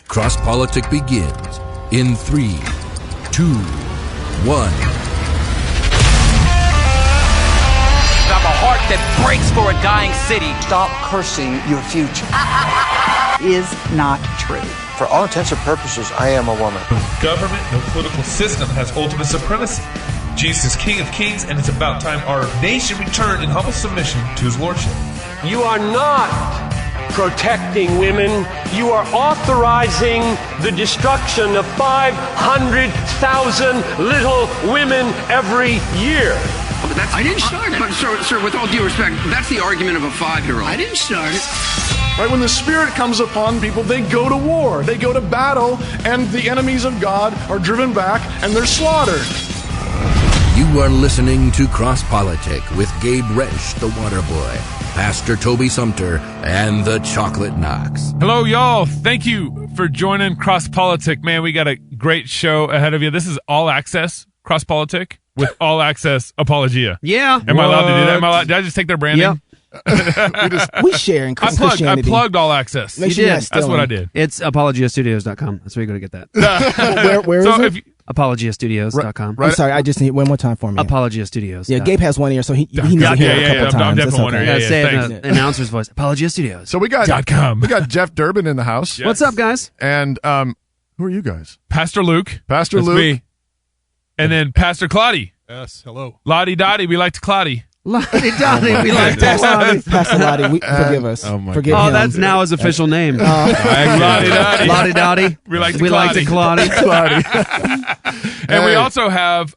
CrossPolitic begins in 3, 2, 1. I'm a heart that breaks for a dying city. Stop cursing your future. Is not true. For all intents and purposes, I am a woman. No government, no political system has ultimate supremacy. Jesus is King of Kings, and it's about time our nation returned in humble submission to his lordship. You are not protecting women. You are authorizing the destruction of 500,000 little women every year. I didn't start it. But, sir, with all due respect, that's the argument of a 5-year-old. I didn't start it. Right, when the Spirit comes upon people, they go to war. They go to battle, and the enemies of God are driven back, and they're slaughtered. You are listening to CrossPolitic with Gabe Resch, the Water Boy, Pastor Toby Sumter, and the Chocolate Knox. Hello, y'all. Thank you for joining CrossPolitic. Man, we got a great show ahead of you. This is All Access CrossPolitic with All Access Apologia. Yeah. Am I allowed to do that? Did I just take their branding? Yep. we share in Christianity. I plugged All Access. You did. That's what I did. It's apologiastudios.com. That's where you're going to get that. Where is it? Apologiastudios.com. I'm sorry, I just need one more time for me. Apologia Studios. Yeah, Gabe has one ear, so he needs to hear it a couple times. I'm definitely okay. Say it in an announcer's voice. Apologia Studios. So we got Jeff Durbin in the house. Yes. What's up, guys? And who are you guys? Pastor Luke. Pastor Luke. Me. And then Pastor Claudia. Yes, hello. Lottie Dottie, we like to Claudia. Lottie Dottie, we like to Claudia. Pastor Lottie, forgive us. Forgive him. That's now his official name. Lottie Dottie. Lottie Dottie. We like to Claudia. And we also have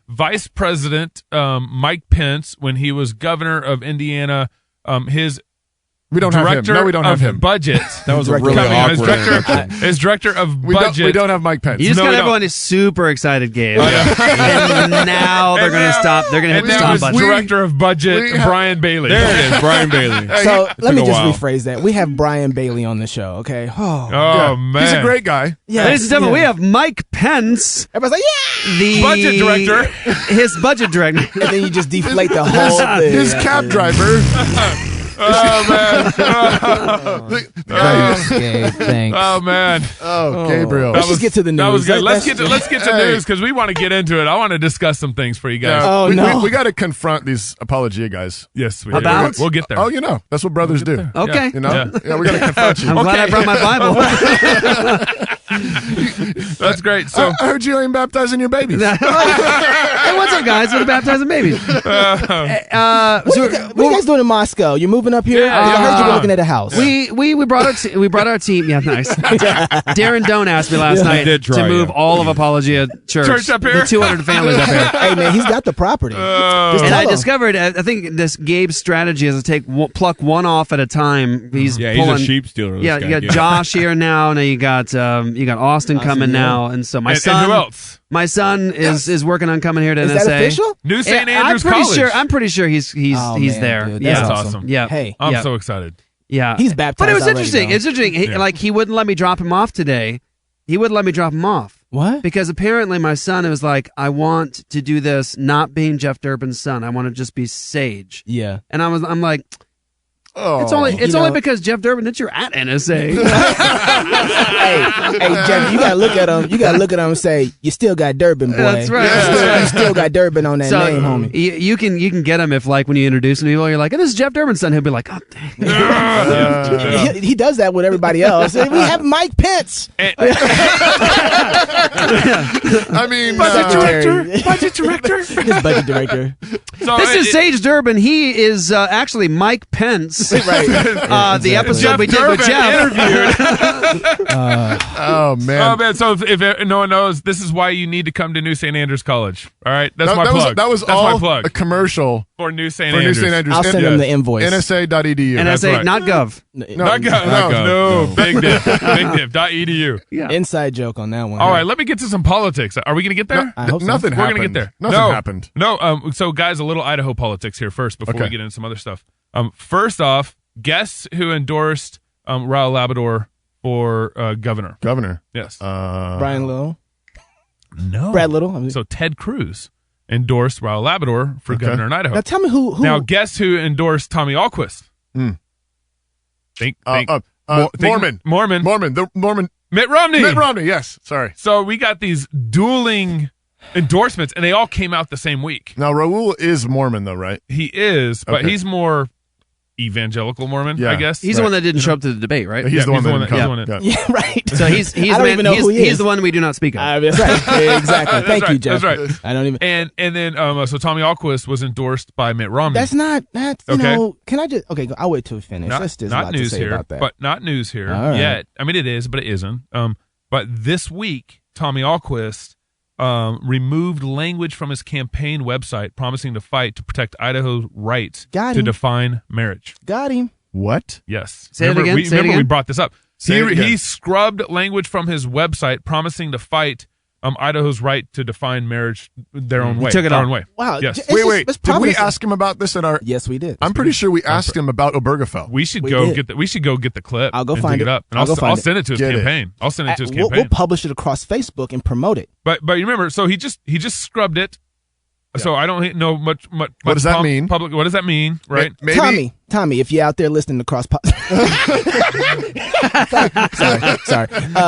Vice President Mike Pence, when he was governor of Indiana, his we don't have him. No, we don't have him. Budget. That was a really awkward his director of budget. We don't have Mike Pence. You just got everyone is super excited, Gabe. And now they're going to stop. They're going to hit stop button. Director of budget, Brian Bailey. There it is, Brian Bailey. So let me just rephrase that. We have Brian Bailey on the show, okay? Oh man. He's a great guy. Yeah. Ladies and gentlemen, we have Mike Pence. Everybody's like, yeah! The budget director. His budget director. And then you just deflate the whole thing. His cab driver. Oh man! Thanks. Oh man! Oh, Gabriel. Let's just get to the news. That was good. Let's get to news because we want to get into it. I want to discuss some things for you guys. We got to confront these Apologia guys. Yes, we do. We'll get there. Oh, that's what brothers do. Okay. We got to confront you. I'm glad I brought my Bible. That's great. So I heard you ain't baptizing your babies. Hey, what's up, guys? We're baptizing babies. What are you guys doing in Moscow? You're moving up here? Yeah, I heard you were looking at a house. We brought our team. Yeah, nice. Darren Doan asked me last night to move all of Apologia Church up here. The 200 families up here. Hey man, he's got the property. And I discovered, I think this Gabe's strategy is to pluck one off at a time. He's pulling, he's a sheep stealer. Yeah, you got Josh here now. Now you got Austin coming now, and so my son. And who else? My son is working on coming here to NSA. Is that official? New St. Andrews College. I'm pretty sure he's there. Dude, that's awesome. awesome. Yeah. Hey, I'm so excited. Yeah, he's baptized. But it was already, interesting. though. It's interesting. He wouldn't let me drop him off today. He wouldn't let me drop him off. What? Because apparently my son was like, I want to do this not being Jeff Durbin's son. I want to just be Sage. Yeah. And I'm like, oh, it's only because Jeff Durbin that you're at NSA. hey, Jeff, you gotta look at him. You gotta look at him and say, you still got Durbin, boy. That's right. You still got Durbin on that name, homie. You can get him if, like, when you introduce him to people, you're like, and this is Jeff Durbin's son. He'll be like, oh, dang. He does that with everybody else. We have Mike Pence. I mean, budget director. His budget director. So this is Sage Durbin. He is actually Mike Pence. Right. The episode we did with Jeff. Oh man. So if no one knows, this is why you need to come to New St. Andrews College. All right, that's my plug. That was that's all my plug a commercial for New St. Andrews. I'll send him the invoice. NSA.edu. NSA, not gov. Not gov. No. Big diff. .edu. Yeah. Inside joke on that one. All right, let me get to some politics. Are we going to get there? I hope so. Nothing happened. We're going to get there. Nothing happened. No. So guys, a little Idaho politics here first before we get into some other stuff. First off, guess who endorsed Raul Labrador for governor? Governor. Yes. Brian Little. No. Brad Little. So Ted Cruz endorsed Raul Labrador for governor in Idaho. Now tell me who. Now guess who endorsed Tommy Alquist? Think. Mormon. The Mormon. Mitt Romney. Yes. Sorry. So we got these dueling endorsements, and they all came out the same week. Now Raul is Mormon, though, right? He is, but he's more evangelical Mormon, I guess. He's the one that didn't show up to the debate, right? He's the one that right. So he's the one we do not speak of. That's right. Exactly. Thank you, Jeff. That's right. I don't even. And then so Tommy Ahlquist was endorsed by Mitt Romney. That's you know. Can I just I'll wait till we finish. There's a not lot news to say here, about that. but not news here right. yet. I mean, it is, but it isn't. But this week, Tommy Ahlquist removed language from his campaign website promising to fight to protect Idaho's rights to define marriage. Got him. What? Yes. Say it again. We brought this up. Say it again. He scrubbed language from his website promising to fight Idaho's right to define marriage their own way. Took it their on. own way. Wow. Yes. Wait. Did we ask him about this at our? Yes, we did. I'm pretty sure we asked him about Obergefell. We should go get the clip. I'll go and find dig it up. And I'll send it to his campaign. I'll send it to his campaign. We'll publish it across Facebook and promote it. But you remember, so he just scrubbed it. Yeah. So I don't know much. What does that mean? Public. What does that mean? Right, maybe? Tommy, if you're out there listening to sorry.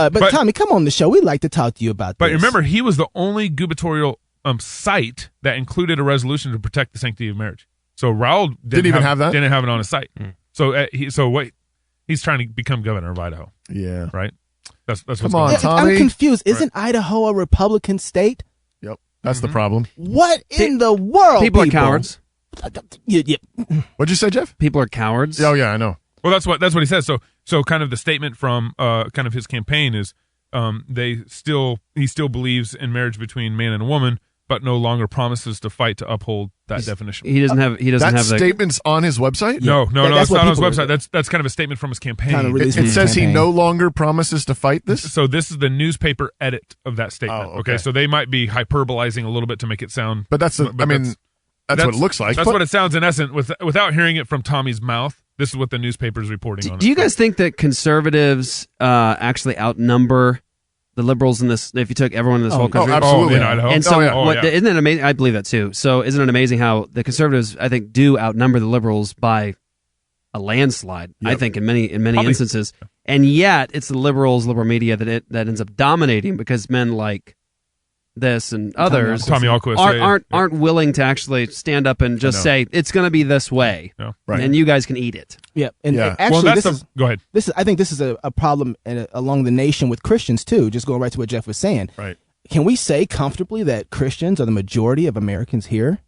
But Tommy, come on the show. We'd like to talk to you about this. But remember, he was the only gubernatorial site that included a resolution to protect the sanctity of marriage. So Raul didn't have that. Didn't have it on his site. So he's trying to become governor of Idaho. Yeah. Right. That's what's Come going on, Tommy. I'm confused. Isn't Idaho a Republican state? Yep. That's the problem. What in the world? People are cowards. Yeah. What'd you say, Jeff? People are cowards. Oh yeah, I know. Well, that's what he says. So kind of the statement from kind of his campaign is he still believes in marriage between man and a woman, but no longer promises to fight to uphold that definition. He doesn't have that statement's on his website? No, it's not on his website. That's kind of a statement from his campaign. Kind of it says he no longer promises to fight this? So this is the newspaper edit of that statement. Oh, okay. So they might be hyperbolizing a little bit to make it sound. But that's what it looks like. That's what it sounds in essence without hearing it from Tommy's mouth. This is what the newspaper is reporting on. Do you guys think that conservatives actually outnumber the liberals in this? If you took everyone in this whole country, absolutely. In Idaho. And so, yeah. Isn't it amazing? I believe that too. So, isn't it amazing how the conservatives, I think, do outnumber the liberals by a landslide? Yep. I think in many instances, and yet it's the liberal media that ends up dominating because men like this and others Tommy Ahlquist aren't willing to actually stand up and just say it's going to be this way, and you guys can eat it. Yeah, and actually, go ahead. I think this is a problem along the nation with Christians too. Just going right to what Jeff was saying. Right. Can we say comfortably that Christians are the majority of Americans here?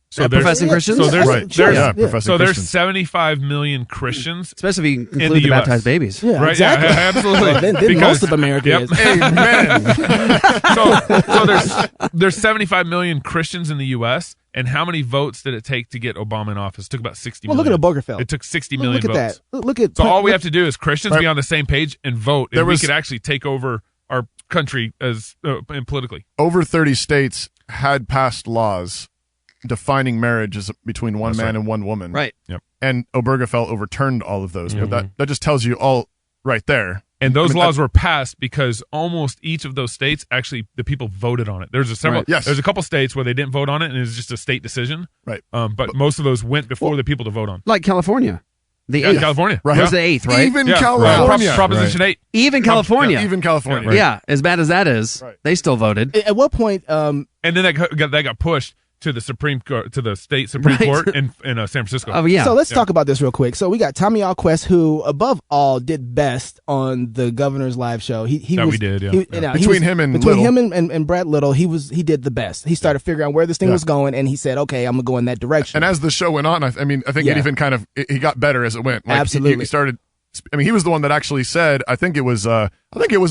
So professing Christians. So there's Christians. 75 million Christians, especially if you include the baptized babies. Yeah, right? Exactly. Yeah, absolutely. then most of America is. Amen. so there's 75 million Christians in the U.S. And how many votes did it take to get Obama in office? It took about 60 million. Look at Obergefell. It took 60 million look votes. At that. So all we have to do is Christians be on the same page and vote, and we could actually take over our country as and politically. Over 30 states had passed laws defining marriage as between one man and one woman. Right. Yep. And Obergefell overturned all of those. But that just tells you all right there. And those laws were passed because almost each of those states, actually, the people voted on it. There's a couple states where they didn't vote on it, and it was just a state decision. Right. But most of those went before the people to vote on. Like California. The 8th. California. Right. It was the 8th, right? Even California. Proposition 8. Even California. Even California. Yeah, as bad as that is, they still voted. At what point? And then that got pushed to the Supreme Court, to the state Supreme Court in San Francisco. Oh yeah. So let's talk about this real quick. So we got Tommy Ahlquist, who above all did best on the governor's live show. Between him and Brad Little, he did the best. He started figuring out where this thing was going, and he said, "Okay, I'm gonna go in that direction." And as the show went on, I think it even he got better as it went. Like, absolutely. He started. I mean, he was the one that actually said, I think it was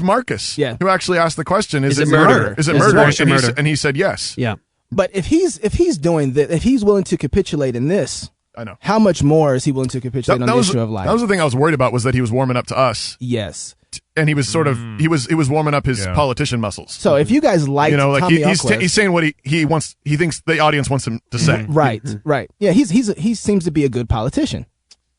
Marcus, who actually asked the question: Is it murder? Is it murder? And he said yes. Yeah. But if he's doing that, if he's willing to capitulate in this, I know. How much more is he willing to capitulate on the issue of life? That was the thing I was worried about, was that he was warming up to us. Yes. And he was sort of he was warming up his politician muscles. So if you guys like, Tommy Ahlquist, he's saying what he wants. He thinks the audience wants him to say. Right. Yeah, he seems to be a good politician.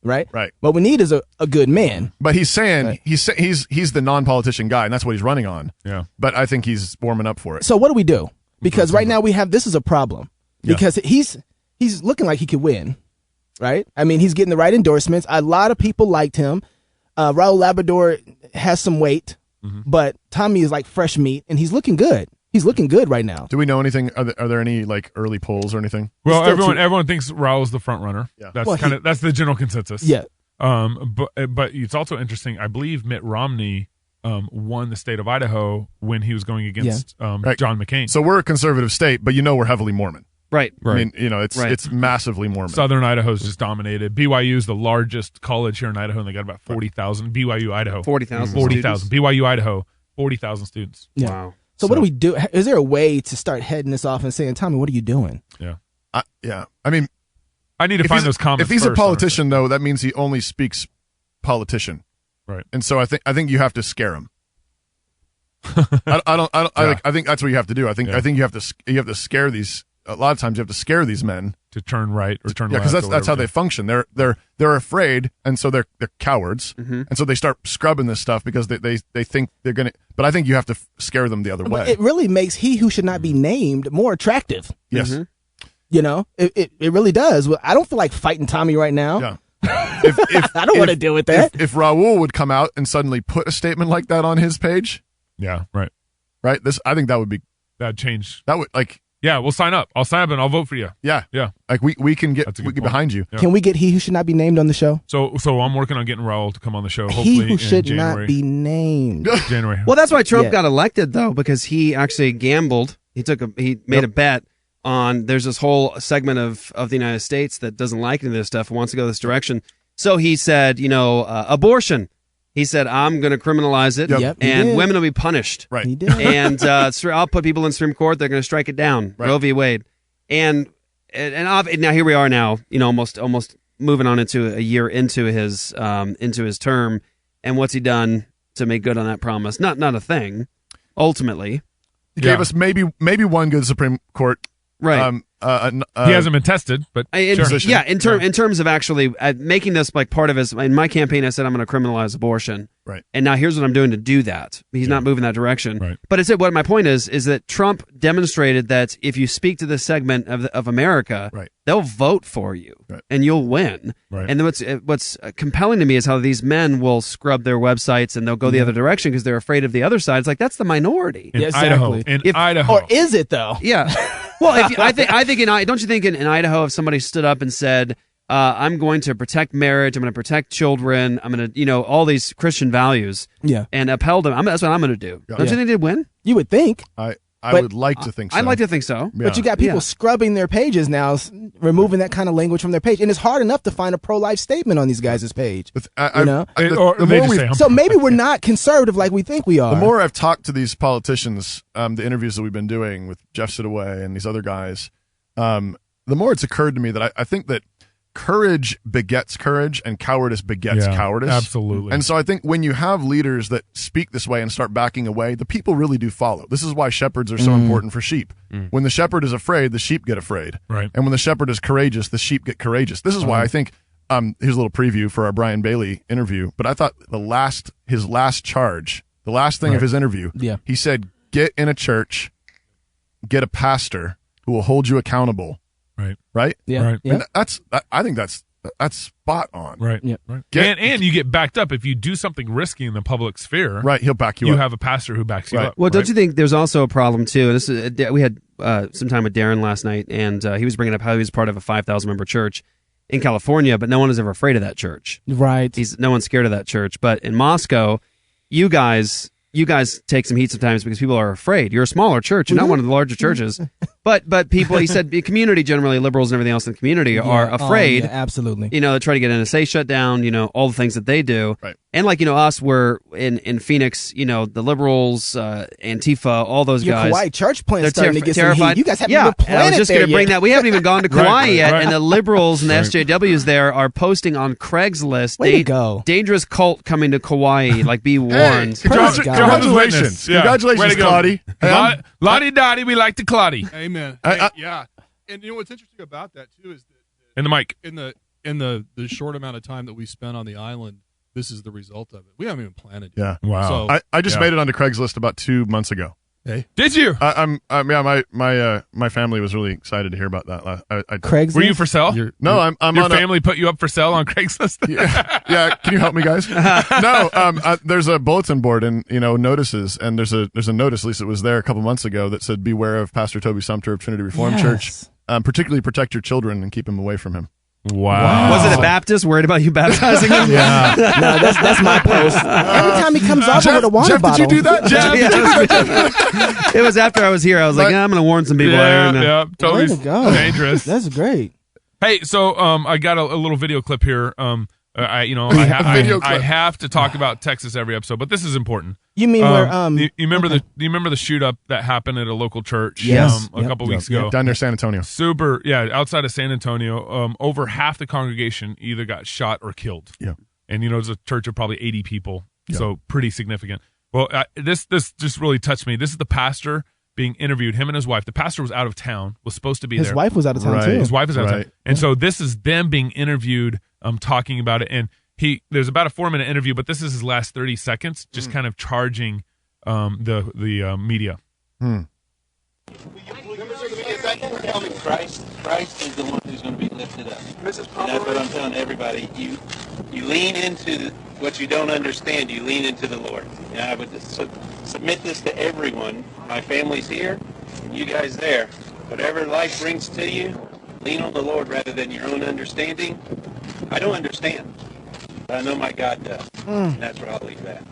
Right. What we need is a good man. But he's saying he's the non-politician guy, and that's what he's running on. Yeah. But I think he's warming up for it. So what do we do? Because right now this is a problem. Because he's looking like he could win. Right? I mean, he's getting the right endorsements. A lot of people liked him. Raul Labrador has some weight, but Tommy is like fresh meat, and he's looking good. He's looking good right now. Do we know anything? Are there any like early polls or anything? Well, everyone thinks Raul's the front runner. Yeah. That's the general consensus. Yeah. But it's also interesting. I believe Mitt Romney won the state of Idaho when he was going against John McCain. So we're a conservative state, but we're heavily Mormon. Right. I mean, it's massively Mormon. Southern Idaho's just dominated. BYU is the largest college here in Idaho, and they got about 40,000. BYU Idaho 40,000. BYU Idaho 40,000 students. Yeah. Wow. So what do we do? Is there a way to start heading this off and saying, Tommy, what are you doing? Yeah. I mean, I need to find those comments. If he's a politician, though, that means he only speaks politician. Right. And so I think you have to scare him. I think that's what you have to do. I think you have to scare these. A lot of times you have to scare these men to turn right or turn left. Yeah, because that's how they function. They're afraid, and so they're cowards, and so they start scrubbing this stuff because they think they're gonna. But I think you have to scare them the other way. It really makes he who should not be named more attractive. Yes, it really does. Well, I don't feel like fighting Tommy right now. Yeah. I don't want to deal with that. If Raul would come out and suddenly put a statement like that on his page, right. I think that'd change. That would Yeah, we'll sign up. I'll sign up and I'll vote for you. Yeah. Yeah. Like we can get behind you. Yeah. Can we get he who should not be named on the show? So I'm working on getting Raul to come on the show. Hopefully he who should in not be named. January. Well, that's why Trump got elected, though, because he actually gambled. He made a bet on there's this whole segment of the United States that doesn't like any of this stuff and wants to go this direction. So he said, abortion. He said, I'm going to criminalize it, and women will be punished. Right. He did. And I'll put people in Supreme Court. They're going to strike it down. Right. Roe v. Wade. And now here we are now, almost moving on into a year into his term. And what's he done to make good on that promise? Not a thing. Ultimately, he gave us maybe one good Supreme Court. Right. He hasn't been tested, but in terms of actually making this like part of his. In my campaign, I said I'm going to criminalize abortion. Right. And now here's what I'm doing to do that. He's not moving that direction. Right. But it's what my point is that Trump demonstrated that if you speak to this segment of America, they'll vote for you and you'll win. Right. And then what's compelling to me is how these men will scrub their websites and they'll go the other direction because they're afraid of the other side. It's like that's the minority. In Idaho. Idaho. Or is it though? Yeah. Well, I think don't you think in Idaho if somebody stood up and said, I'm going to protect marriage, I'm going to protect children, I'm going to, all these Christian values, and upheld them. That's what I'm going to do. Don't you think they'd win? You would think. I would like to think so. I'd like to think so. Yeah. But you got people scrubbing their pages now, removing that kind of language from their page, and it's hard enough to find a pro-life statement on these guys' page. So maybe we're not conservative like we think we are. The more I've talked to these politicians, the interviews that we've been doing with Jeff Sidaway and these other guys, the more it's occurred to me that I think that courage begets courage and cowardice begets cowardice. Absolutely. And so I think when you have leaders that speak this way and start backing away, the people really do follow. This is why shepherds are so important for sheep. When the shepherd is afraid, the sheep get afraid. Right. And when the shepherd is courageous, the sheep get courageous. This is why I think here's a little preview for our Brian Bailey interview, but I thought his last charge, the last thing of his interview, he said, get in a church, get a pastor who will hold you accountable. Right? Yeah. Right. Yeah. And I think that's spot on. Right. Yeah. Right. And you get backed up if you do something risky in the public sphere. Right. He'll back you up. You have a pastor who backs you up. Well, don't you think there's also a problem too? And this is we had some time with Darren last night, and he was bringing up how he was part of a 5,000 member church in California, but no one is ever afraid of that church. Right. No one's scared of that church. But in Moscow, you guys take some heat sometimes because people are afraid. You're a smaller church. You're not one of the larger churches. But people, he said, the community generally, liberals and everything else in the community are afraid. Absolutely. They try to get NSA shut down, all the things that they do. Right. And like, us, we're in Phoenix, the liberals, Antifa, all those guys. Kauai church plan is starting to get terrified. some heat. You guys haven't even planted I was just going to bring that. We haven't even gone to Kauai yet, right. And the liberals and the SJWs there are posting on Craigslist. Way to go. Dangerous cult coming to Kauai. Like, be warned. Hey, congratulations. Yeah. Congratulations, Claudie. Lottie Dottie, we like to Claudie. Amen. Yeah. And what's interesting about that too is that in the mic. In the short amount of time that we spent on the island, this is the result of it. We haven't even planted yet. Yeah. Wow. So I just made it onto Craigslist about 2 months ago. Hey, did you? My family was really excited to hear about that. Craigslist? Were you for sale? No, I'm Your on family put you up for sale on Craigslist? Yeah. Can you help me, guys? No. There's a bulletin board and notices, and there's a notice. At least it was there a couple months ago that said, "Beware of Pastor Toby Sumter of Trinity Reformed Church. Particularly protect your children and keep them away from him." Wow. Was it a Baptist worried about you baptizing him? Yeah. No, that's my post. Every time he comes off with a water bottle. Did you do that, Jeff? It was after I was here. I was like, I'm going to warn some people. Yeah, totally dangerous. That's great. Hey, so I got a little video clip here. I have to talk about Texas every episode, but this is important. You mean where you remember the shoot up that happened at a local church a couple weeks ago down near San Antonio. Outside of San Antonio. Over half the congregation either got shot or killed. Yeah. And it's a church of probably 80 people, so pretty significant. Well, this just really touched me. This is the pastor being interviewed, him and his wife. The pastor was out of town, was supposed to be there. His wife was out of town too. His wife was out of town. And so this is them being interviewed, talking about it. And there's about a 4-minute interview, but this is his last 30 seconds, just kind of charging the media. Christ is the one who's going to be lifted up. And that's what I'm telling everybody. You lean into what you don't understand. You lean into the Lord. And I would submit this to everyone. My family's here, and you guys there. Whatever life brings to you, lean on the Lord rather than your own understanding. I don't understand, but I know my God does. And that's where I'll leave that.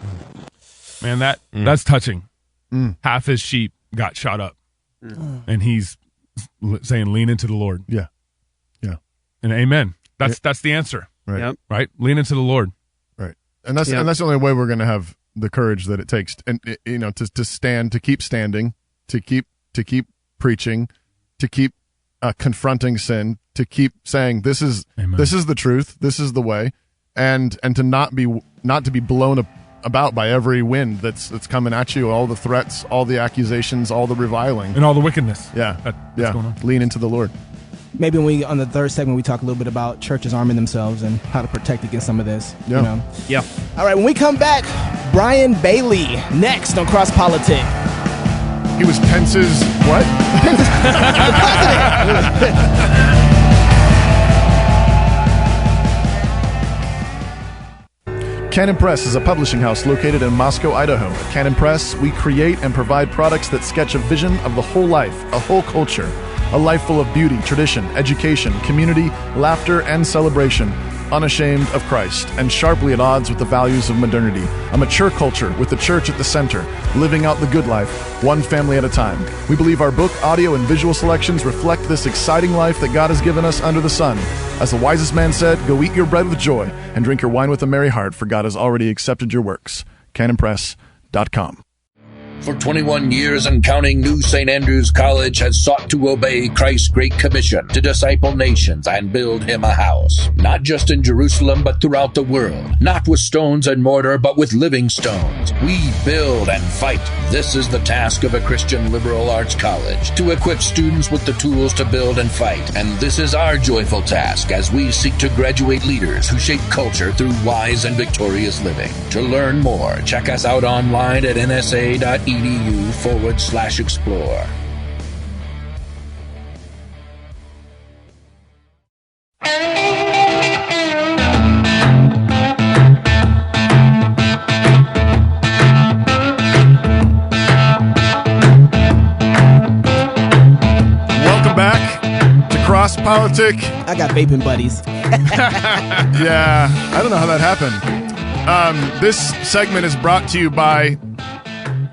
Man, that's touching. Half his sheep got shot up, and he's saying, "Lean into the Lord." Yeah. And amen. That's the answer. Right. Yep. Right. Lean into the Lord. Right. And that's the only way we're going to have the courage that it takes, and to stand, to keep standing, to keep preaching, to keep confronting sin, to keep saying this is the truth, this is the way, and to not to be blown about by every wind that's coming at you, all the threats, all the accusations, all the reviling, and all the wickedness. That's going on. Lean into the Lord. Maybe on the third segment we talk a little bit about churches arming themselves and how to protect against some of this. Yeah. Yeah. All right, when we come back, Brian Bailey next on CrossPolitic. He was Pence's what? Canon Press is a publishing house located in Moscow, Idaho. At Canon Press, we create and provide products that sketch a vision of the whole life, a whole culture, a life full of beauty, tradition, education, community, laughter, and celebration, unashamed of Christ, and sharply at odds with the values of modernity. A mature culture with the church at the center, living out the good life, one family at a time. We believe our book, audio, and visual selections reflect this exciting life that God has given us under the sun. As the wisest man said, go eat your bread with joy and drink your wine with a merry heart, for God has already accepted your works. CanonPress.com. For 21 years and counting, New St. Andrews College has sought to obey Christ's Great Commission to disciple nations and build him a house, not just in Jerusalem, but throughout the world. Not with stones and mortar, but with living stones. We build and fight. This is the task of a Christian liberal arts college, to equip students with the tools to build and fight. And this is our joyful task as we seek to graduate leaders who shape culture through wise and victorious living. To learn more, check us out online at nsa.edu/explore. Welcome back to CrossPolitic. I got vaping buddies. Yeah, I don't know how that happened. This segment is brought to you by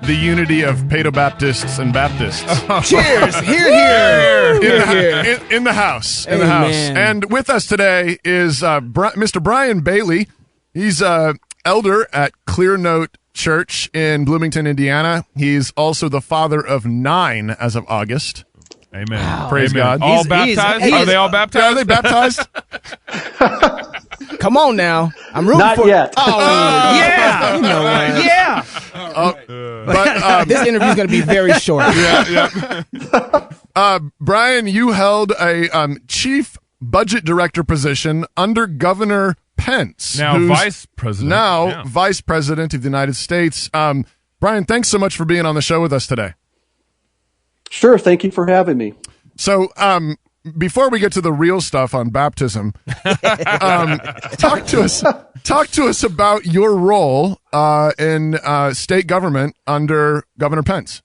the unity of Paedo-Baptists and Baptists. Cheers! Here. In the house. Amen. And with us today is Mr. Brian Bailey. He's elder at Clear Note Church in Bloomington, Indiana. He's also the father of 9 as of August. Amen. Wow. Praise Amen. God. All baptized? Are they all baptized? Are they baptized? Come on now. I'm rooting Not for yet. Oh, yeah. You know what? Yeah. But this interview is going to be very short. Brian, you held a chief budget director position under Governor Pence. Now vice president. Vice president of the United States. Brian, thanks so much for being on the show with us today. Sure. Thank you for having me. So, before we get to the real stuff on baptism, talk to us about your role in state government under Governor Pence.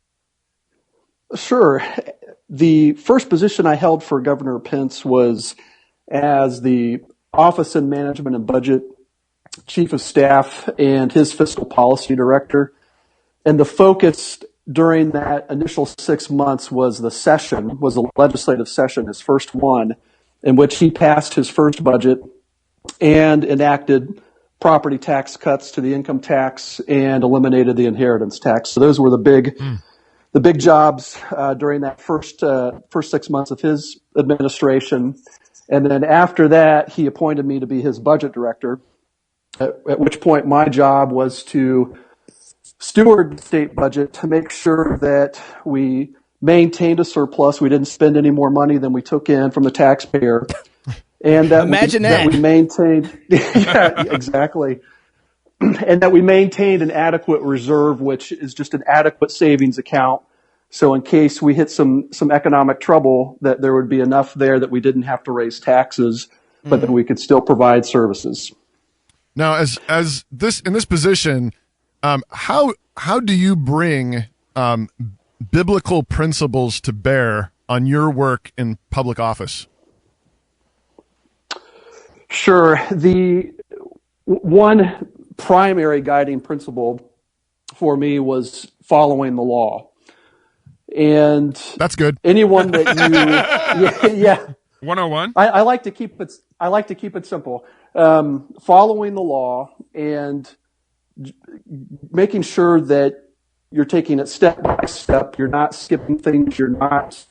Sure. The first position I held for Governor Pence was as the Office of Management and Budget Chief of Staff and his Fiscal Policy Director. And the focus during that initial 6 months was the legislative session, his first one, in which he passed his first budget and enacted property tax cuts to the income tax and eliminated the inheritance tax. So those were the big jobs during that first 6 months of his administration. And then after that, he appointed me to be his budget director, at which point my job was to steward the state budget to make sure that we maintained a surplus. We didn't spend any more money than we took in from the taxpayer. And that that we maintained, yeah, exactly. And that we maintained an adequate reserve, which is just an adequate savings account. So in case we hit some economic trouble, that there would be enough there that we didn't have to raise taxes, but that we could still provide services. Now, as this in this position, how do you bring biblical principles to bear on your work in public office? Sure. The one primary guiding principle for me was following the law. And that's good. Anyone that yeah. 101. I like to keep it simple. Following the law and making sure that you're taking it step by step. You're not skipping things. You're not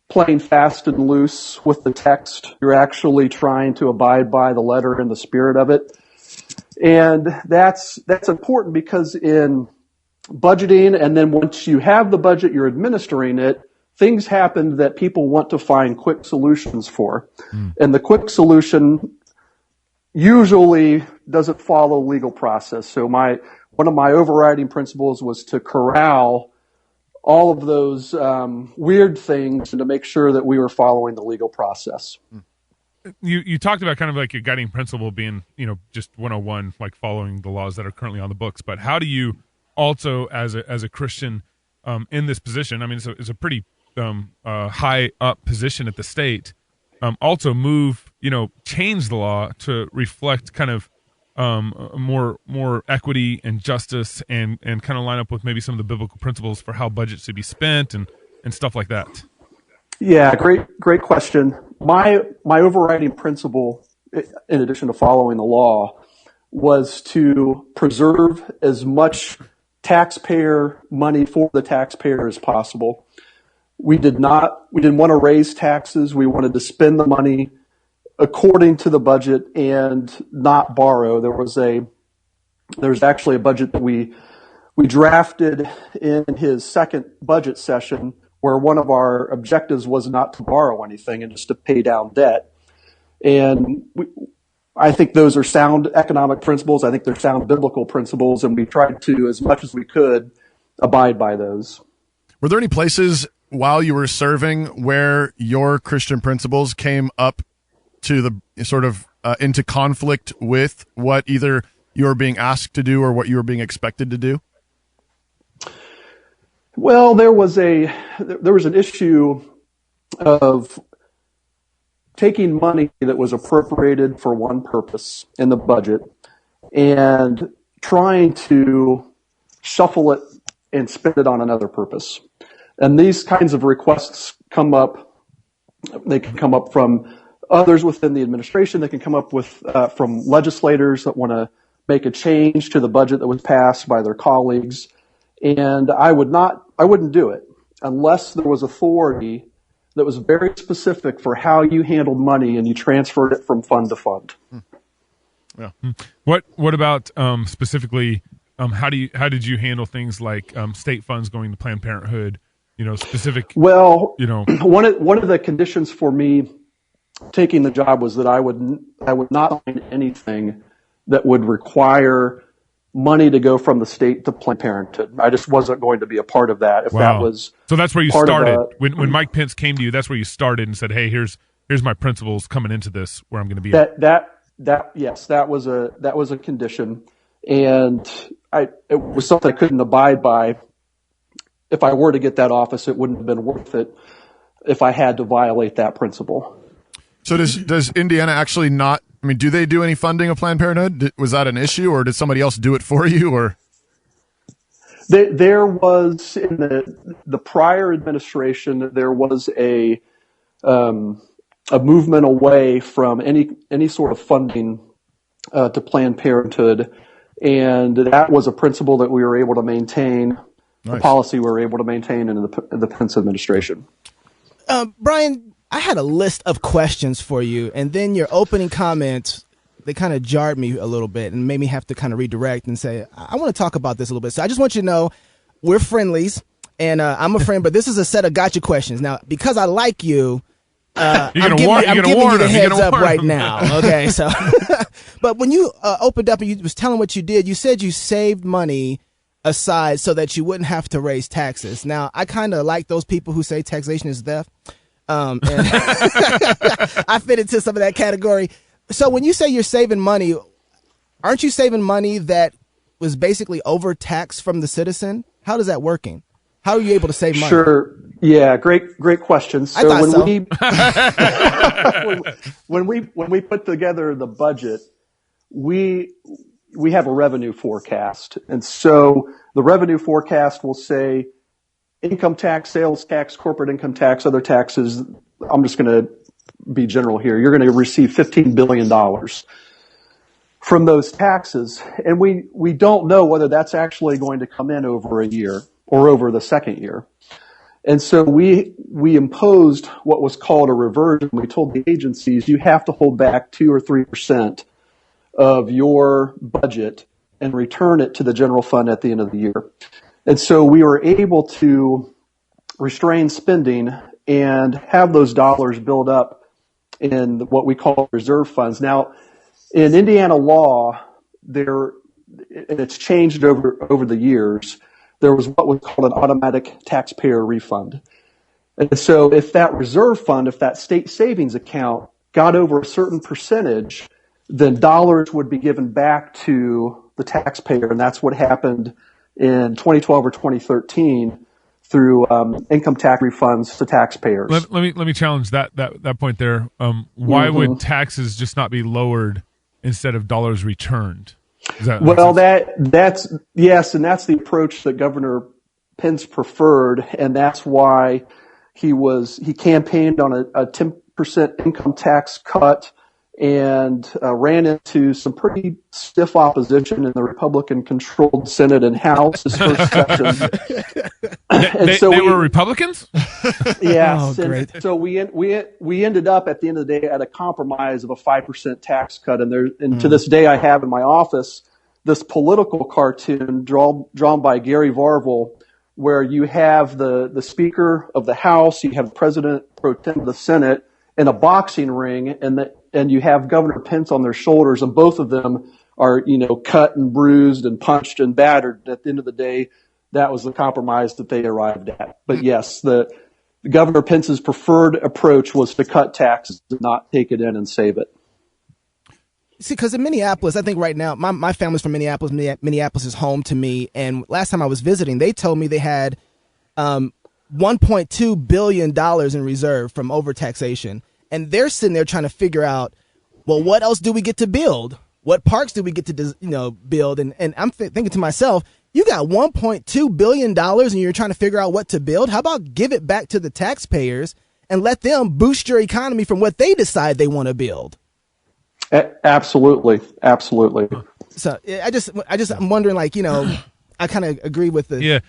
playing fast and loose with the text. You're actually trying to abide by the letter and the spirit of it. And that's important because in budgeting, and then once you have the budget, you're administering it, things happen that people want to find quick solutions for. And the quick solution usually doesn't follow legal process. So one of my overriding principles was to corral all of those weird things and to make sure that we were following the legal process. You talked about kind of like a guiding principle being, just 101, like following the laws that are currently on the books. But how do you also, as a Christian in this position, I mean, it's a pretty high up position at the state, also change the law to reflect kind of more equity and justice and kind of line up with maybe some of the biblical principles for how budgets should be spent and stuff like that? Yeah, great question. My overriding principle, in addition to following the law, was to preserve as much taxpayer money for the taxpayer as possible. We didn't want to raise taxes. We wanted to spend the money according to the budget and not borrow. There's actually a budget that we drafted in his second budget session where one of our objectives was not to borrow anything and just to pay down debt. And I think those are sound economic principles. I think they're sound biblical principles, and we tried to, as much as we could, abide by those. Were there any places while you were serving where your Christian principles came up to the sort of into conflict with what either you were being asked to do or what you were being expected to do? Well, there was an issue of taking money that was appropriated for one purpose in the budget and trying to shuffle it and spend it on another purpose. And these kinds of requests come up. They can come up from others within the administration. They can come up with from legislators that want to make a change to the budget that was passed by their colleagues. And I wouldn't do it unless there was authority that was very specific for how you handled money and you transferred it from fund to fund. Yeah. What about specifically? How did you handle things like state funds going to Planned Parenthood? Specific. Well, one of the conditions for me taking the job was that I would not find anything that would require money to go from the state to Planned Parenthood. I just wasn't going to be a part of that. If that was so, that's where you started. When Mike Pence came to you, that's where you started and said, "Hey, here's my principles coming into this where I'm going to be." Yes, that was a condition, and it was something I couldn't abide by. If I were to get that office, it wouldn't have been worth it if I had to violate that principle. So does Indiana actually not? I mean, do they do any funding of Planned Parenthood? Was that an issue, or did somebody else do it for you? Or there was in the prior administration, there was a movement away from any sort of funding to Planned Parenthood, and that was a principle that we were able to maintain. Nice. The policy we were able to maintain in the Pence administration. Brian, I had a list of questions for you, and then your opening comments, they kind of jarred me a little bit and made me have to kind of redirect and say, I want to talk about this a little bit. So I just want you to know we're friendlies, and I'm a friend, but this is a set of gotcha questions. Now, because I like you, I'm giving you the heads up right now. Okay, so, but when you opened up and you was telling what you did, you said you saved money aside so that you wouldn't have to raise taxes. Now, I kind of like those people who say taxation is theft. And I fit into some of that category. So when you say you're saving money, aren't you saving money that was basically overtaxed from the citizen? How is that working? How are you able to save money? Sure. Yeah, great question. So when we put together the budget, we have a revenue forecast. And so the revenue forecast will say income tax, sales tax, corporate income tax, other taxes. I'm just going to be general here. You're going to receive $15 billion from those taxes. And we don't know whether that's actually going to come in over a year or over the second year. And so we imposed what was called a reversion. We told the agencies, you have to hold back 2 or 3% of your budget and return it to the general fund at the end of the year. And so we were able to restrain spending and have those dollars build up in what we call reserve funds. Now, in Indiana law, and it's changed over the years, there was what was called an automatic taxpayer refund. And so if that reserve fund, if that state savings account got over a certain percentage, then dollars would be given back to the taxpayer. And that's what happened in 2012 or 2013 through income tax refunds to taxpayers. Let me challenge that point there. Why would taxes just not be lowered instead of dollars returned? That's yes, and that's the approach that Governor Pence preferred, and that's why he campaigned on a 10% income tax cut and ran into some pretty stiff opposition in the Republican-controlled Senate and House his first session. They were Republicans? Yes. Oh, great. And so we ended up at the end of the day at a compromise of a 5% tax cut. And to this day I have in my office this political cartoon drawn by Gary Varvel, where you have the Speaker of the House, you have President Pro Tem of the Senate in a boxing ring, and you have Governor Pence on their shoulders, and both of them are, cut and bruised and punched and battered. At the end of the day, that was the compromise that they arrived at. But yes, the Governor Pence's preferred approach was to cut taxes and not take it in and save it. See, because in Minneapolis, I think right now, my family's from Minneapolis. Minneapolis is home to me. And last time I was visiting, they told me they had $1.2 billion in reserve from overtaxation. And they're sitting there trying to figure out, well, what else do we get to build? What parks do we get to build? And I'm thinking to myself, you got $1.2 billion and you're trying to figure out what to build? How about give it back to the taxpayers and let them boost your economy from what they decide they want to build? Absolutely. So I'm wondering, I kind of agree with the. Yeah.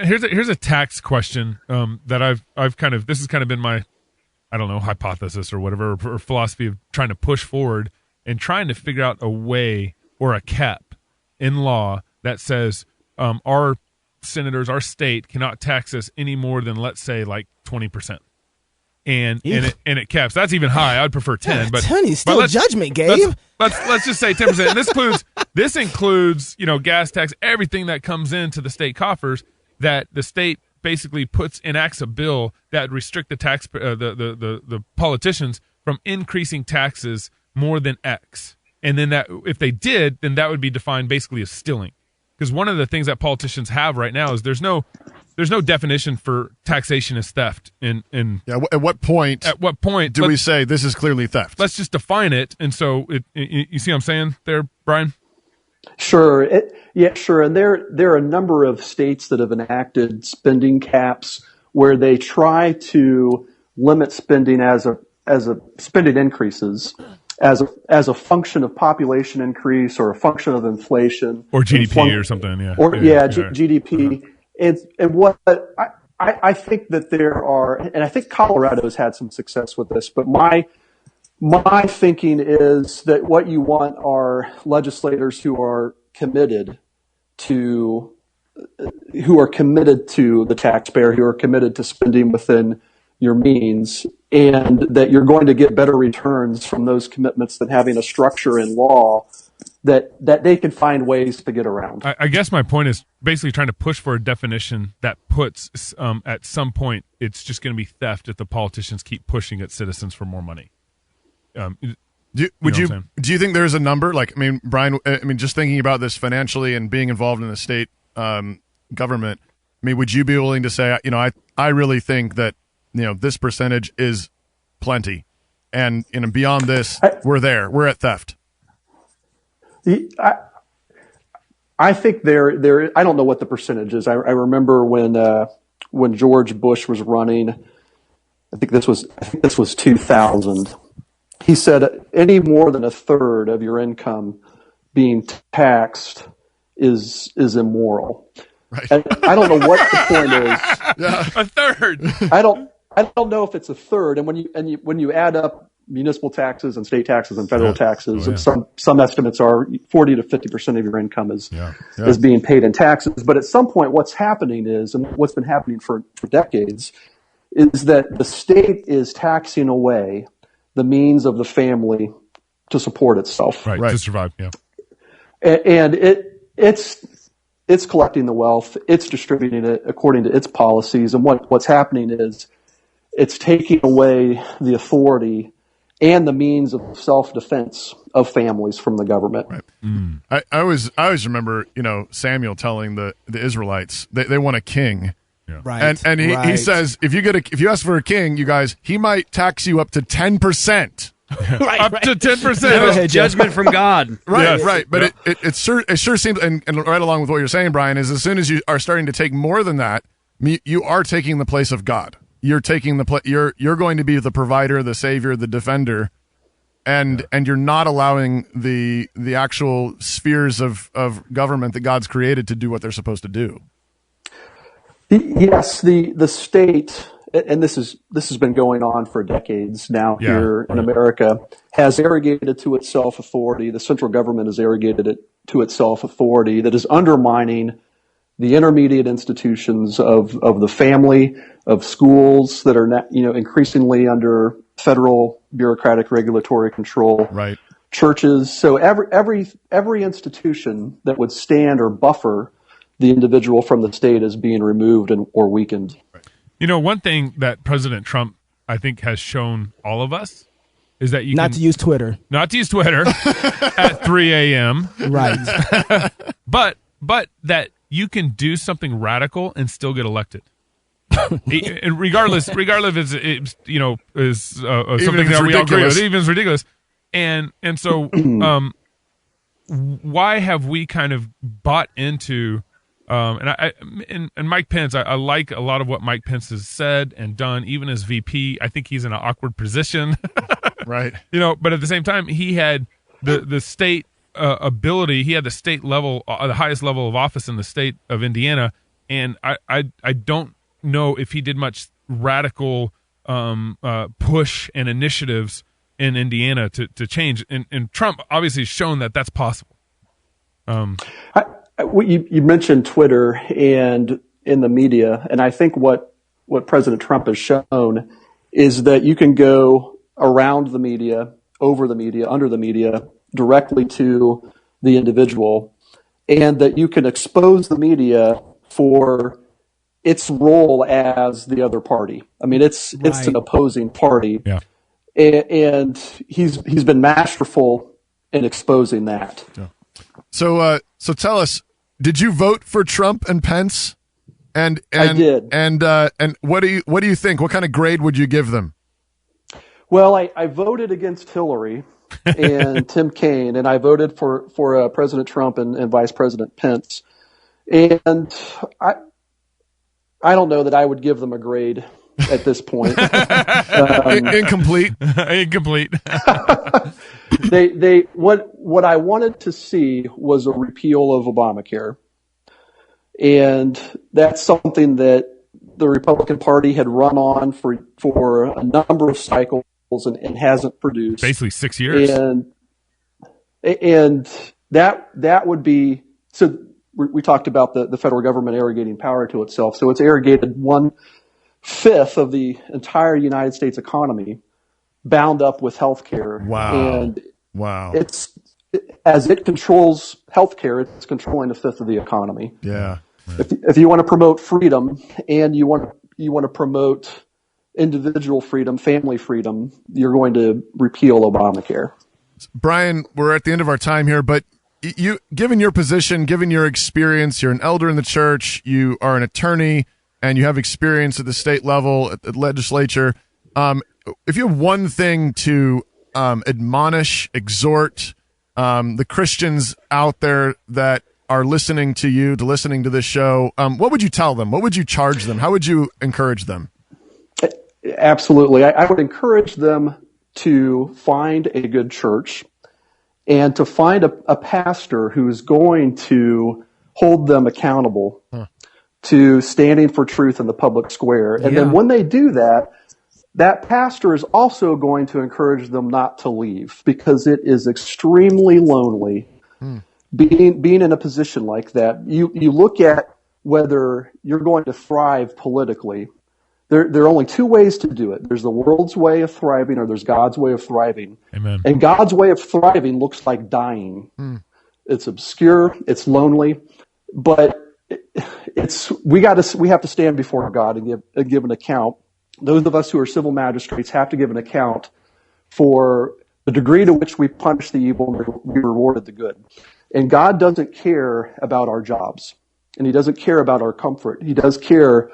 Here's a tax question that I've kind of, this has kind of been my, I don't know, hypothesis or whatever, or philosophy of trying to push forward and trying to figure out a way or a cap in law that says our senators, our state cannot tax us any more than, let's say, like 20%. and it caps. That's even high. I'd prefer 10, but 10 is still judgment, Gabe. Let's just say 10%. And this includes gas tax, everything that comes into the state coffers that the state basically enacts a bill that restrict the politicians from increasing taxes more than X. And then that if they did, then that would be defined basically as stealing. Because one of the things that politicians have right now is there's no definition for taxation as theft. At what point do we say this is clearly theft? Let's just define it. And so you see what I'm saying there, Brian? Sure. Sure. And there are a number of states that have enacted spending caps where they try to limit spending as a spending increases as a function of population increase or a function of inflation or GDP or something. Yeah. GDP. And what I think that there are, and I think Colorado has had some success with this, but my thinking is that what you want are legislators who are committed to the taxpayer, who are committed to spending within your means, and that you're going to get better returns from those commitments than having a structure in law that they can find ways to get around. I guess my point is basically trying to push for a definition that puts at some point it's just going to be theft if the politicians keep pushing at citizens for more money. Do you think there's a number? Like, I mean, Brian, just thinking about this financially and being involved in the state government, I mean, would you be willing to say, I really think that, this percentage is plenty, and beyond this, we're at theft? I think there. I don't know what the percentage is. I remember when George Bush was running. I think this was 2000. He said any more than a third of your income being taxed is immoral. Right. And I don't know what the point is. Yeah. A third. I don't know if it's a third. And when you add up municipal taxes and state taxes and federal taxes, some estimates are 40 to 50% of your income is being paid in taxes. But at some point, what's happening is, and what's been happening for decades, is that the state is taxing away the means of the family to support itself. Right. To survive, yeah. And it's collecting the wealth, it's distributing it according to its policies, and what's happening is it's taking away the authority and the means of self-defense of families from the government. Right. Mm. I always remember, Samuel telling the Israelites they want a king. Yeah. Right. And he says, if you ask for a king, you guys, he might tax you up to 10%. Up to 10%. Judgment from God. Right. Yes. Right. But it sure seems, and right along with what you're saying, Brian, is as soon as you are starting to take more than that, you are taking the place of God. You're taking you're going to be the provider, the savior, the defender, and you're not allowing the actual spheres of government that God's created to do what they're supposed to do. Yes, the state, and this has been going on for decades now here in America, has arrogated to itself authority. The central government has arrogated it to itself authority that is undermining the intermediate institutions of the family, of schools that are increasingly under federal bureaucratic regulatory control. Right. Churches. So every institution that would stand or buffer the individual from the state is being removed or weakened. One thing that President Trump, I think, has shown all of us is that not to use Twitter at 3 a.m. Right. but that you can do something radical and still get elected. And regardless if it's something that we all agree with, even if it's ridiculous. And so why have we kind of bought into and Mike Pence, I like a lot of what Mike Pence has said and done, even as VP. I think he's in an awkward position. Right. But at the same time, he had the state ability. He had the state level, the highest level of office in the state of Indiana. And I don't know if he did much radical push and initiatives in Indiana to change. And Trump obviously has shown that that's possible. You mentioned Twitter and in the media, and I think what President Trump has shown is that you can go around the media, over the media, under the media, directly to the individual, and that you can expose the media for its role as the other party. I mean, it's an opposing party, and he's been masterful in exposing that. Yeah. So tell us, did you vote for Trump and Pence? And I did. And what do you think? What kind of grade would you give them? Well, I voted against Hillary and Tim Kaine, and I voted for President Trump and Vice President Pence. And I don't know that I would give them a grade at this point. Incomplete. Incomplete. What I wanted to see was a repeal of Obamacare. And that's something that the Republican Party had run on for a number of cycles and hasn't produced. Basically 6 years. And that would be, so we talked about the federal government arrogating power to itself. So it's arrogated 1/5 of the entire United States economy bound up with healthcare. Wow. And wow. As it controls healthcare, it's controlling 1/5 of the economy. Yeah. If you want to promote freedom and you want to promote individual freedom, family freedom, you're going to repeal Obamacare. Brian, we're at the end of our time here, but you, given your position, given your experience, you're an elder in the church, you are an attorney, and you have experience at the state level, at the legislature. If you have one thing to admonish, exhort the Christians out there that are listening to you, listening to this show, what would you tell them? What would you charge them? How would you encourage them? Absolutely. I would encourage them to find a good church and to find a pastor who's going to hold them accountable to standing for truth in the public square. And then when they do that, that pastor is also going to encourage them not to leave, because it is extremely lonely being in a position like that. You look at whether you're going to thrive politically. There are only two ways to do it. There's the world's way of thriving, or there's God's way of thriving. Amen. And God's way of thriving looks like dying. It's obscure, it's lonely, but we have to stand before God and give an account. Those of us who are civil magistrates have to give an account for the degree to which we punish the evil and we rewarded the good. And God doesn't care about our jobs, and He doesn't care about our comfort. He does care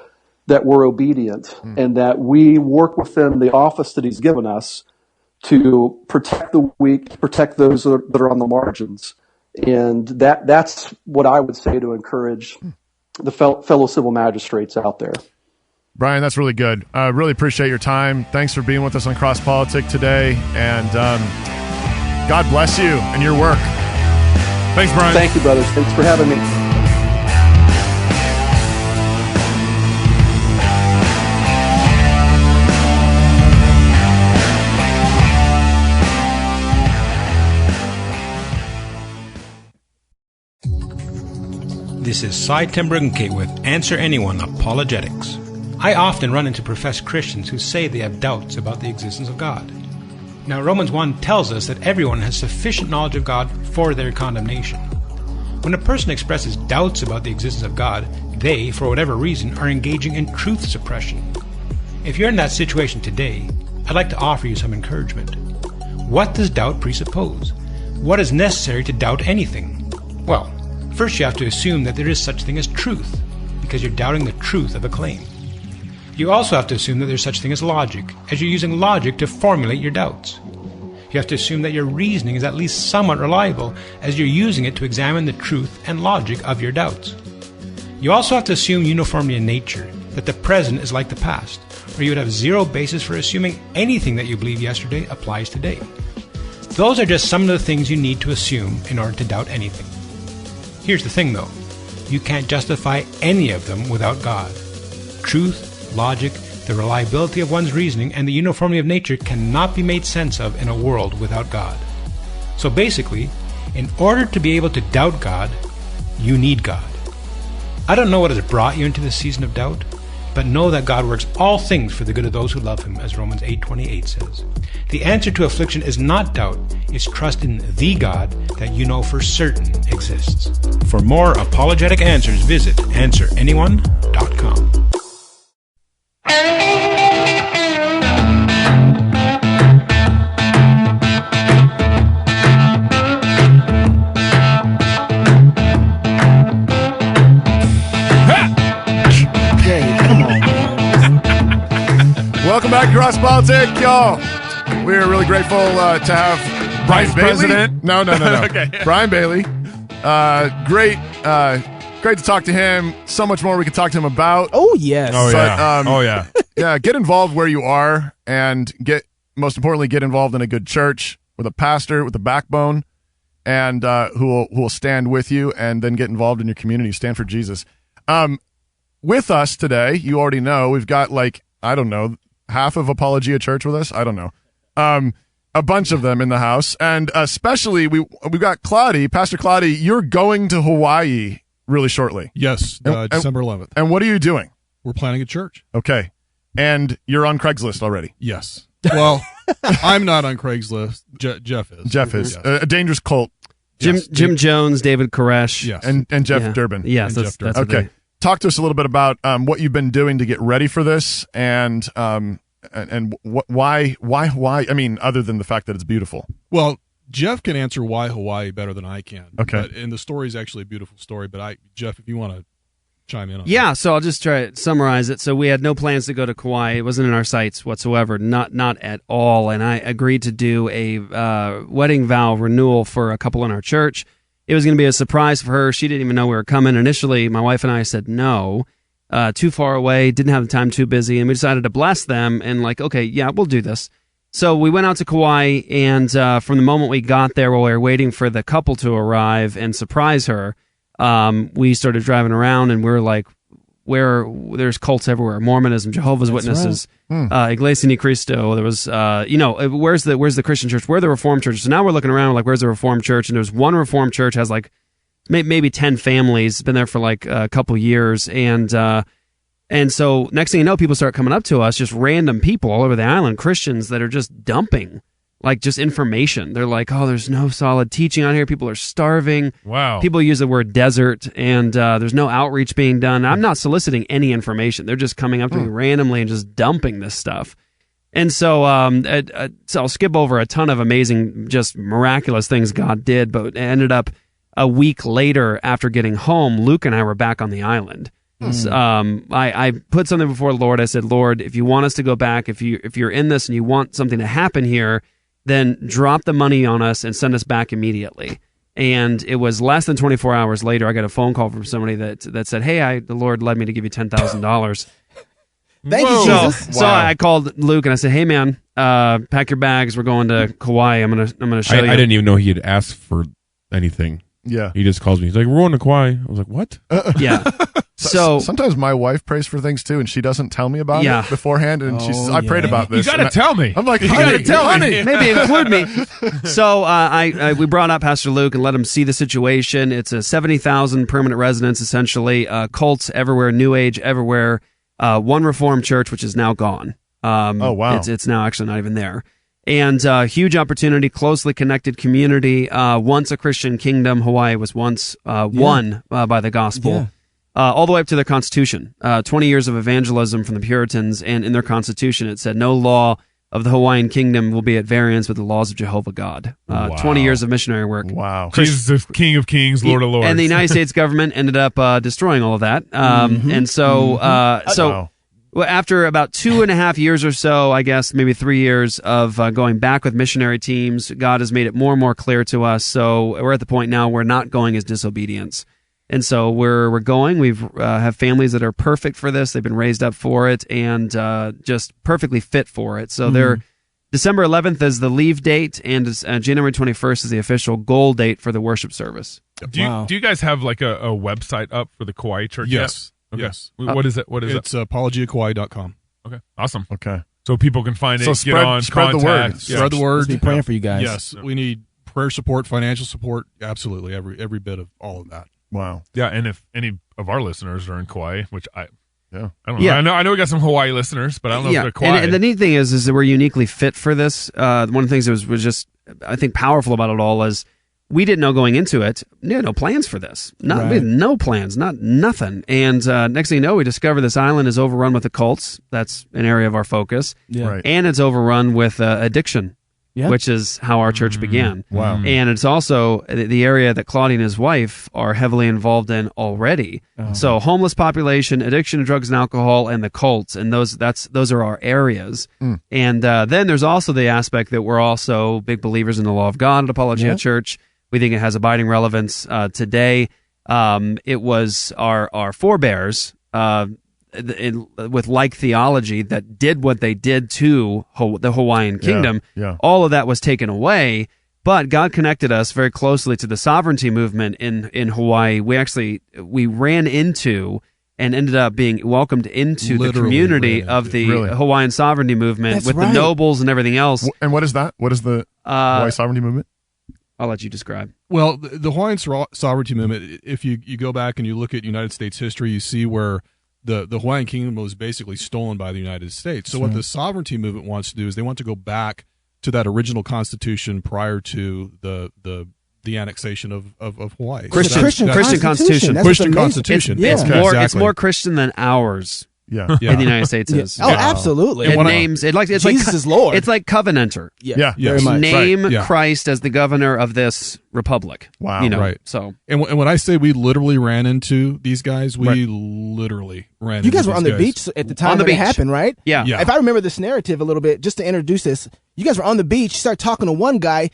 that we're obedient and that we work within the office that He's given us to protect the weak, protect those that are on the margins. And that's what I would say to encourage the fellow civil magistrates out there. Brian, that's really good. I really appreciate your time. Thanks for being with us on CrossPolitic today. And God bless you and your work. Thanks, Brian. Thank you, brothers. Thanks for having me. This is Cy Timbrunke with Answer Anyone Apologetics. I often run into professed Christians who say they have doubts about the existence of God. Now, Romans 1 tells us that everyone has sufficient knowledge of God for their condemnation. When a person expresses doubts about the existence of God, they, for whatever reason, are engaging in truth suppression. If you're in that situation today, I'd like to offer you some encouragement. What does doubt presuppose? What is necessary to doubt anything? Well, first you have to assume that there is such thing as truth, because you're doubting the truth of a claim. You also have to assume that there's such thing as logic, as you're using logic to formulate your doubts. You have to assume that your reasoning is at least somewhat reliable, as you're using it to examine the truth and logic of your doubts. You also have to assume uniformity in nature, that the present is like the past, or you would have zero basis for assuming anything that you believed yesterday applies today. Those are just some of the things you need to assume in order to doubt anything. Here's the thing, though. You can't justify any of them without God. Truth, logic, the reliability of one's reasoning, and the uniformity of nature cannot be made sense of in a world without God. So basically, in order to be able to doubt God, you need God. I don't know what has brought you into this season of doubt. but know that God works all things for the good of those who love him, as Romans 8:28 says. The answer to affliction is not doubt, it's trust in the God that you know for certain exists. For more apologetic answers, visit AnswerAnyone.com. Welcome back to CrossPolitic, y'all. We're really grateful to have Brian Bailey. President? No. Okay. Brian Bailey. Great to talk to him. So much more we could talk to him about. Oh, yes. Yeah, get involved where you are, and most importantly, get involved in a good church with a pastor with a backbone, and who will stand with you, and then get involved in your community. Stand for Jesus. With us today, you already know, we've got half of Apologia Church with us. I don't know. A bunch of them in the house, and especially we've got Claudia, Pastor Claudia. You're going to Hawaii really shortly. Yes, December 11th. And what are you doing? We're planning a church. Okay, and you're on Craigslist already. Yes. Well, I'm not on Craigslist. Jeff is. Jeff is. Yes. A dangerous cult. Jim Jones, David Koresh, yes, and Jeff Durbin. Yes, and that's okay. Talk to us a little bit about what you've been doing to get ready for this, and why? I mean, other than the fact that it's beautiful. Well, Jeff can answer why Hawaii better than I can. Okay. And the story is actually a beautiful story, but Jeff, if you want to chime in on that. So I'll just try to summarize it. So we had no plans to go to Kauai. It wasn't in our sights whatsoever, not at all. And I agreed to do a wedding vow renewal for a couple in our church. It was going to be a surprise for her. She didn't even know we were coming. Initially, my wife and I said no. Too far away, didn't have the time, too busy, and we decided to bless them and okay, yeah, we'll do this. So we went out to Kauai, and from the moment we got there, while we were waiting for the couple to arrive and surprise her, we started driving around, and we were like, there's cults everywhere, Mormonism, Jehovah's Witnesses, Iglesia Ni Cristo. There was, where's the Christian church? Where are the Reformed churches? So now we're looking around, where's the Reformed church? And there's one Reformed church, has maybe 10 families, been there for a couple years, and so next thing you know, people start coming up to us, just random people all over the island, Christians that are just dumping just information. They're like, oh, there's no solid teaching on here. People are starving. Wow. People use the word desert, and there's no outreach being done. I'm not soliciting any information. They're just coming up to me randomly and just dumping this stuff. And so, so I'll skip over a ton of amazing, just miraculous things God did, but it ended up a week later after getting home, Luke and I were back on the island. I put something before the Lord. I said, Lord, if you want us to go back, if you're in this and you want something to happen here, then drop the money on us and send us back immediately. And it was less than 24 hours later, I got a phone call from somebody that said, hey, the Lord led me to give you $10,000. Thank you, Jesus. So I called Luke and I said, hey, man, pack your bags. We're going to Kauai. I'm gonna show you. I didn't even know he had asked for anything. Yeah. He just calls me. He's like, we're going to Kauai. I was like, what? Yeah. So sometimes my wife prays for things too, and she doesn't tell me about it beforehand. And she says, I prayed about this. You got to tell me. I'm like, you got to tell me. Maybe include me. So we brought out Pastor Luke and let him see the situation. It's a 70,000 permanent residents, essentially. Cults everywhere, New Age everywhere. One Reformed church, which is now gone. Oh, wow. It's now actually not even there. And huge opportunity, closely connected community. Once a Christian kingdom, Hawaii was once won by the gospel. Yeah. All the way up to their constitution. 20 years of evangelism from the Puritans, and in their constitution it said no law of the Hawaiian kingdom will be at variance with the laws of Jehovah God. 20 years of missionary work. Wow. Jesus is King of Kings, Lord of Lords. And the United States government ended up destroying all of that. And so, after about 2.5 years or so, I guess maybe 3 years of going back with missionary teams, God has made it more and more clear to us. So we're at the point now where not going is disobedience. And so we're going. We've have families that are perfect for this. They've been raised up for it and just perfectly fit for it. So they're December 11th is the leave date, and January 21st is the official goal date for the worship service. Do you guys have a website up for the Kauai church? Yes. Yet? Okay. Yes. What is it? It's apologiakauai.com. Okay. Awesome. Okay. So people can find it, spread, get on, spread contact. the word. Yeah. Spread the word. Let's be praying for you guys. Yes. We need prayer support, financial support. Absolutely. Every bit of all of that. Wow. Yeah, and if any of our listeners are in Kauai, which Yeah. I don't know. I know we got some Hawaii listeners, but I don't know if they're quiet. And the neat thing is that we're uniquely fit for this. One of the things that was just, I think, powerful about it all is we didn't know going into it. No plans for this. We had no plans, nothing. And next thing you know, we discover this island is overrun with occults. That's an area of our focus. Yeah. Right. And it's overrun with addiction. Yeah. Which is how our church began. Wow. And it's also the area that Claudia and his wife are heavily involved in already. So homeless population, addiction to drugs and alcohol, and the cults, and those are our areas. And then there's also the aspect that we're also big believers in the law of God at Apologia Church. We think it has abiding relevance today. It was our forebears with like theology that did what they did to the Hawaiian kingdom. All of that was taken away, but God connected us very closely to the sovereignty movement in Hawaii. We ran into and ended up being welcomed into the community of the Hawaiian sovereignty movement with the nobles and everything else. And what is that? What is the Hawaii sovereignty movement? I'll let you describe. Well, the Hawaiian sovereignty movement, if you go back and you look at United States history, you see where the Hawaiian kingdom was basically stolen by the United States. So what the sovereignty movement wants to do is they want to go back to that original constitution prior to the annexation of Hawaii. Christian constitution. Christian constitution. It's more Christian than ours. In the United States is. Oh, absolutely. It's Jesus is Lord. It's like covenanter. Very much. Name Christ as the governor of this republic. Wow. Right. So, and when I say we literally ran into these guys, we literally ran. You guys were on the beach at the time when it happened, right? Yeah. If I remember this narrative a little bit, just to introduce this, you guys were on the beach. You start talking to one guy.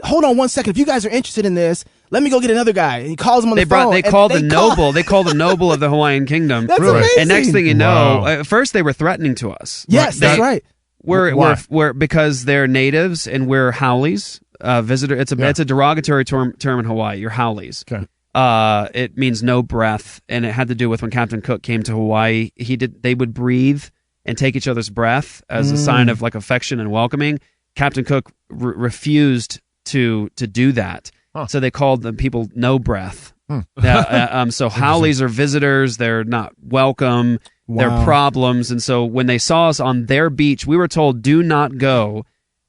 Hold on one second. If you guys are interested in this, let me go get another guy. And he calls him on the phone. They called the noble. They called the noble of the Hawaiian kingdom. That's amazing. And next thing you know, at first they were threatening to us. Yes, that's right. We're because they're natives and we're haoles. Visitor. It's a derogatory term in Hawaii. You're haoles. Okay. It means no breath, and it had to do with when Captain Cook came to Hawaii. They would breathe and take each other's breath as a sign of like affection and welcoming. Captain Cook refused to do that. So they called the people no breath. So haoles are visitors. They're not welcome. Wow. They're problems. And so when they saw us on their beach, we were told, do not go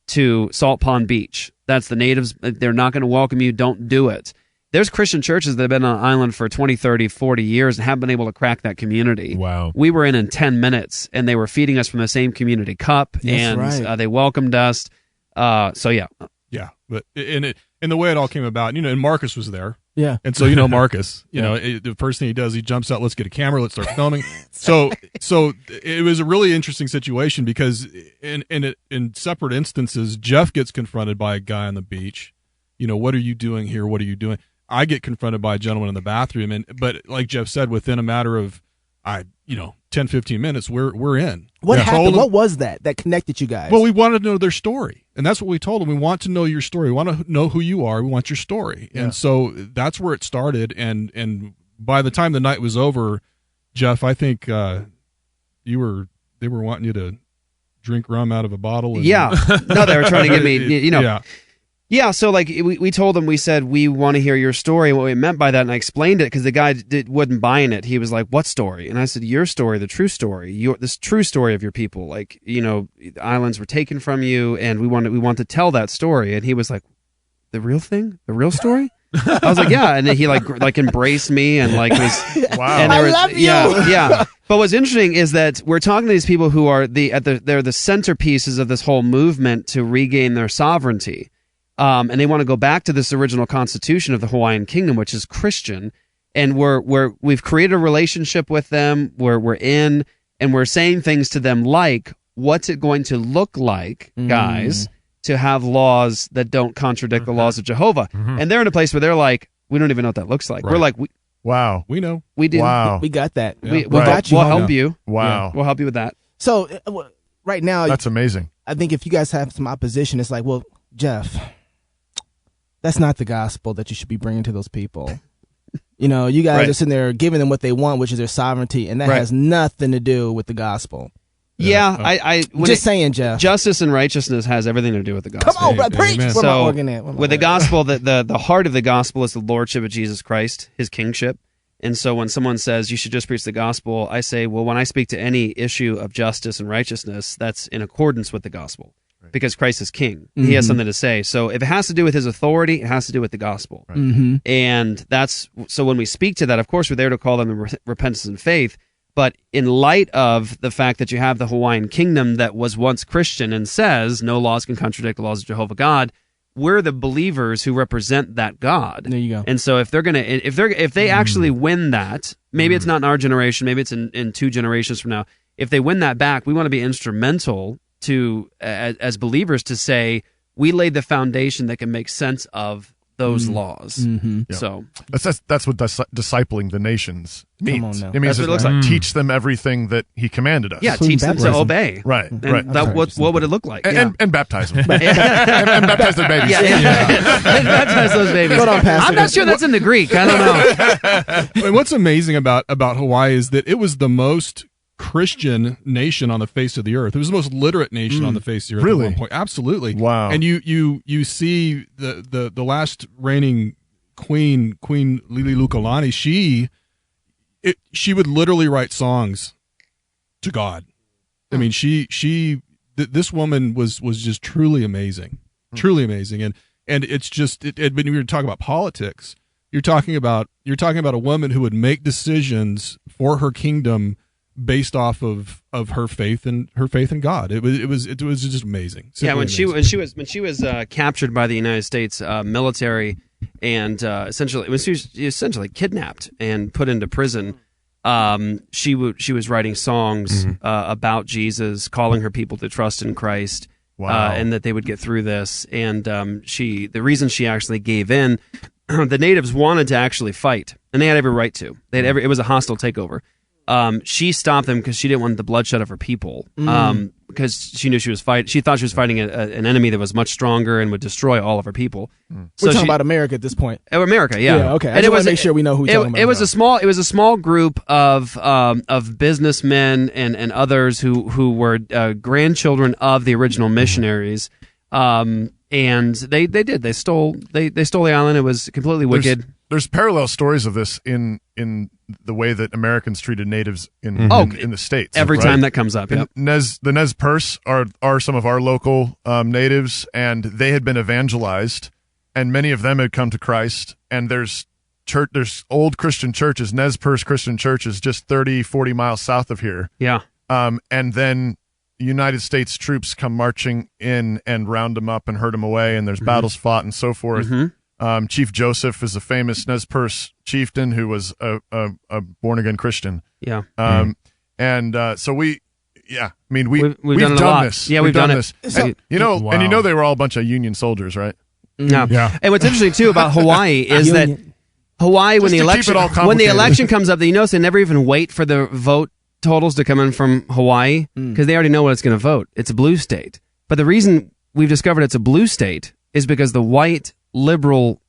to Salt Pond Beach. That's the natives. They're not going to welcome you. Don't do it. There's Christian churches that have been on an island for 20, 30, 40 years and haven't been able to crack that community. Wow. We were in 10 minutes, and they were feeding us from the same community cup, they welcomed us. Yeah, but in the way it all came about, and Marcus was there. Yeah. And so, Marcus, the first thing he does, he jumps out, let's get a camera, let's start filming. So it was a really interesting situation because in separate instances, Jeff gets confronted by a guy on the beach. What are you doing here? What are you doing? I get confronted by a gentleman in the bathroom. But like Jeff said, within a matter of, 10, 15 minutes, we're in. What happened? What was that connected you guys? Well, we wanted to know their story. And that's what we told them. We want to know your story. We want to know who you are. We want your story. Yeah. And so that's where it started. And by the time the night was over, Jeff, I think they were wanting you to drink rum out of a bottle. And, No, they were trying to get me, Yeah. Yeah, so like we told them, we said, we want to hear your story. And what we meant by that, and I explained it because the guy wasn't buying it. He was like, what story? And I said, your story, the true story, this true story of your people. Like, the islands were taken from you, and we want to tell that story. And he was like, the real thing? The real story? I was like, yeah. And then he like embraced me and like was, wow. And I love you. Yeah. But what's interesting is that we're talking to these people who are they're the centerpieces of this whole movement to regain their sovereignty. And they want to go back to this original constitution of the Hawaiian kingdom, which is Christian. And we've created a relationship with them where we're in, and we're saying things to them like, what's it going to look like, guys, to have laws that don't contradict the laws of Jehovah? And they're in a place where they're like, we don't even know what that looks like. Right. We're like, wow, we know. We do. Wow. We got that. We got you. We'll help you. Wow. Yeah, we'll help you with that. So right now, that's amazing. I think if you guys have some opposition, it's like, well, Jeff, that's not the gospel that you should be bringing to those people. You guys are sitting there giving them what they want, which is their sovereignty, and that has nothing to do with the gospel. Yeah, just saying, Jeff. Justice and righteousess has everything to do with the gospel. Come on, bro, preach. Where my organ at? With the gospel, the heart of the gospel is the lordship of Jesus Christ, his kingship, And so when someone says you should just preach the gospel, I say, well, when I speak to any issue of justice and righteousness, that's in accordance with the gospel. Because Christ is king. He has something to say. So if it has to do with his authority, it has to do with the gospel. Right. And so when we speak to that, of course, we're there to call them to repentance and faith. But in light of the fact that you have the Hawaiian kingdom that was once Christian and says no laws can contradict the laws of Jehovah God, we're the believers who represent that God. There you go. And so if they actually win that, maybe it's not in our generation, maybe it's in 2 generations from now. If they win that back, we want to be instrumental to as believers to say we laid the foundation that can make sense of those laws. Yeah. So that's what discipling the nations means. Come on now. It means That's what it looks like. teach them everything that he commanded us. Yeah, teach them to obey. Right, And right. what would it look like? And baptize them. and baptize their babies. And baptize those babies. Hold on, Pastor. I'm not sure that's in the Greek. I don't know. And what's amazing about Hawaii is that it was the most Christian nation on the face of the earth. It was the most literate nation on the face of the earth Really? at one point. Absolutely. Wow. And you see the last reigning Queen Liliuokalani, she would literally write songs to God. I mean, this woman was just truly amazing. Truly amazing. And it's just when you talk about politics, you're talking about a woman who would make decisions for her kingdom based off of her faith in God. It was just amazing. Yeah, when Simply she was captured by the United States military and essentially when she was essentially kidnapped and put into prison, she was writing songs about Jesus, calling her people to trust in Christ. Wow. And that they would get through this. And the reason she actually gave in, the natives wanted to actually fight, and they had every right to. It was a hostile takeover. She stopped them because she didn't want the bloodshed of her people. Because she knew she thought she was fighting an enemy that was much stronger and would destroy all of her people. We're talking about America at this point. Oh, America, yeah. Yeah, okay. I just want to make sure we know who we're talking about. It was a small group of businessmen and others who were grandchildren of the original missionaries. And they stole the island. It was completely wicked. There's parallel stories of this in the way that Americans treated natives in the States. Every right? time that comes up, yep. The Nez Perce are some of our local natives, and they had been evangelized, and many of them had come to Christ. And there's old Christian churches, Nez Perce Christian churches, just 30, 40 miles south of here. Yeah. And then United States troops come marching in and round them up and hurt them away, and there's battles fought and so forth. Chief Joseph is a famous Nez Perce chieftain who was a born-again Christian. Yeah. So we've done done this. Yeah, we've done this. it. And, they were all a bunch of Union soldiers, right? Yeah. And what's interesting too about Hawaii is that Hawaii, when the election comes up, you notice they never even wait for the vote totals to come in from Hawaii because they already know what it's going to vote. It's a blue state. But the reason we've discovered it's a blue state is because the white liberal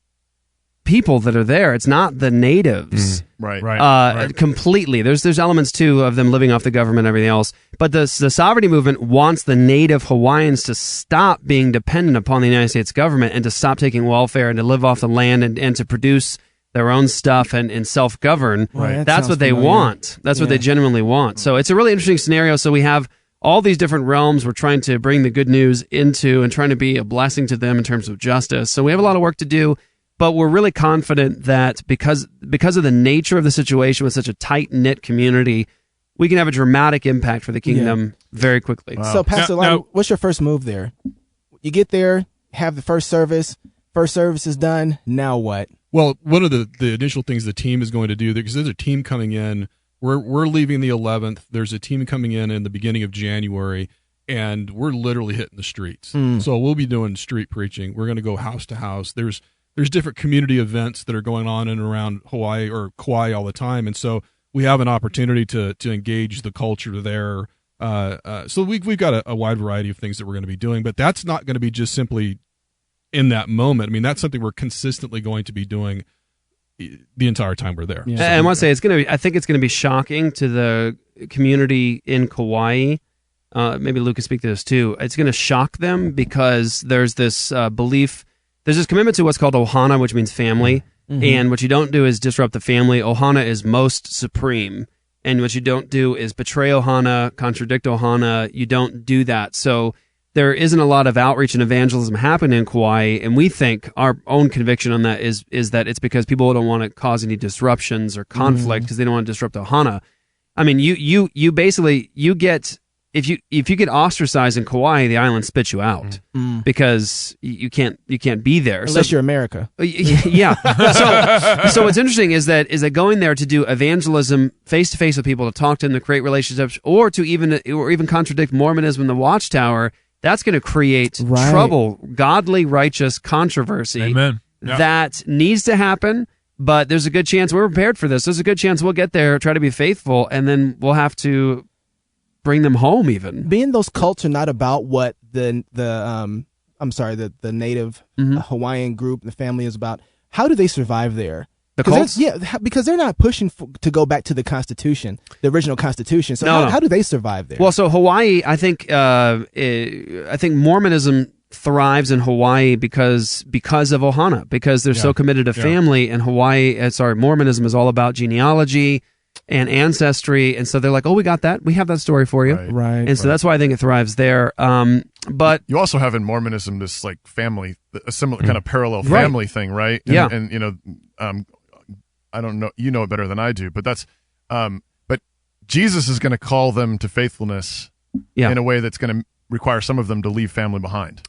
people that are there, it's not the natives. Right. Completely. There's elements too of them living off the government and everything else. But the sovereignty movement wants the native Hawaiians to stop being dependent upon the United States government and to stop taking welfare and to live off the land and to produce their own stuff and self-govern. Right. That's what they want. That's what they genuinely want. So it's a really interesting scenario. So we have all these different realms we're trying to bring the good news into and trying to be a blessing to them in terms of justice. So we have a lot of work to do, but we're really confident that because of the nature of the situation with such a tight-knit community, we can have a dramatic impact for the kingdom very quickly. Wow. So, Pastor Lyon, what's your first move there? You get there, have the first service is done, now what? Well, one of the initial things the team is going to do, because there's a team coming in, we're leaving the 11th, there's a team coming in the beginning of January, and we're literally hitting the streets. So we'll be doing street preaching. We're going to go house to house. There's different community events that are going on in and around Hawaii or Kauai all the time, and so we have an opportunity to engage the culture there. So we've got a wide variety of things that we're going to be doing, but that's not going to be just simply in that moment. I mean, that's something we're consistently going to be doing the entire time we're there. Yeah. And I want to say I think it's going to be shocking to the community in Kauai. Maybe Luke can speak to this too. It's going to shock them because there's this belief, there's this commitment to what's called ohana, which means family. And what you don't do is disrupt the family. Ohana is most supreme. And what you don't do is betray Ohana, contradict Ohana. You don't do that. So there isn't a lot of outreach and evangelism happening in Kauai. And we think our own conviction on that is that it's because people don't want to cause any disruptions or conflict because they don't want to disrupt Ohana. I mean, you basically, you get... If you get ostracized in Kauai, the island spits you out because you can't be there unless you're America. Yeah. So what's interesting is that going there to do evangelism face to face with people, to talk to them, to create relationships, or even contradict Mormonism in the Watchtower. That's going to create trouble, godly, righteous controversy. Amen. Yep. That needs to happen. But there's a good chance we're prepared for this. There's a good chance we'll get there, try to be faithful, and then we'll have to bring them home. Even being those cults are not about what the native Hawaiian group, the family is about. How do they survive there? The cults? Because they're not pushing to go back to the Constitution, the original Constitution. So how do they survive there? Well, so Hawaii, I think Mormonism thrives in Hawaii because of Ohana, because they're so committed to family. And Mormonism is all about genealogy and ancestry, and so they're like, oh, we got that. We have that story for you. Right. And so that's why I think it thrives there. But you also have in Mormonism this like family, a similar kind of parallel family thing, right? And, and I don't know, you know it better than I do, but that's, but Jesus is going to call them to faithfulness in a way that's going to require some of them to leave family behind.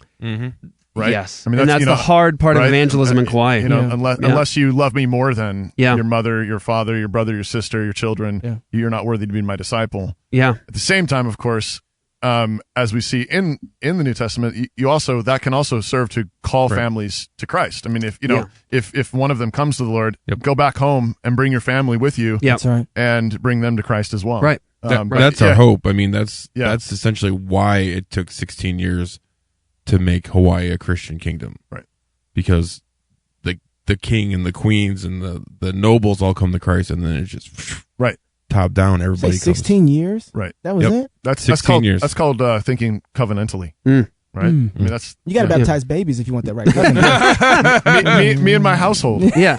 Right? Yes. I mean, that's the hard part of evangelism in Kauai. Unless you love me more than your mother, your father, your brother, your sister, your children, you're not worthy to be my disciple. Yeah. At the same time, of course, as we see in the New Testament, that can also serve to call families to Christ. I mean, if one of them comes to the Lord, go back home and bring your family with you. That's right. And bring them to Christ as well. Right. That's our hope. I mean, that's essentially why it took 16 years to make Hawaii a Christian kingdom, right? Because the king and the queens and the nobles all come to Christ, and then it's just top down. Everybody. 16 years, right? That was it. That's 16 years. That's called thinking covenantally, right? I mean, that's you got to baptize babies if you want that right. me and my household. Yeah,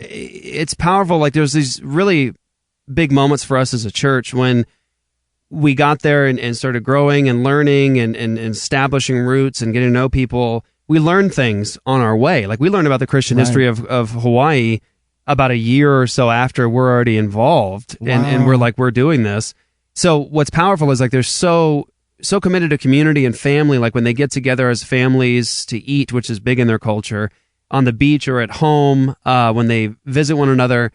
it's powerful. Like there's these really big moments for us as a church when we got there and started growing and learning and establishing roots and getting to know people. We learned things on our way. Like we learned about the Christian history of Hawaii about a year or so after we're already involved. Wow. And we're doing this. So what's powerful is like they're so committed to community and family. Like when they get together as families to eat, which is big in their culture, on the beach or at home, when they visit one another,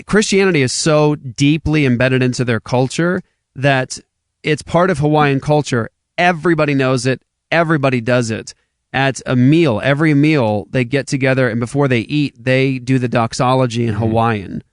Christianity is so deeply embedded into their culture that it's part of Hawaiian culture. Everybody knows it. Everybody does it. At a meal, every meal, they get together, and before they eat, they do the doxology in Hawaiian.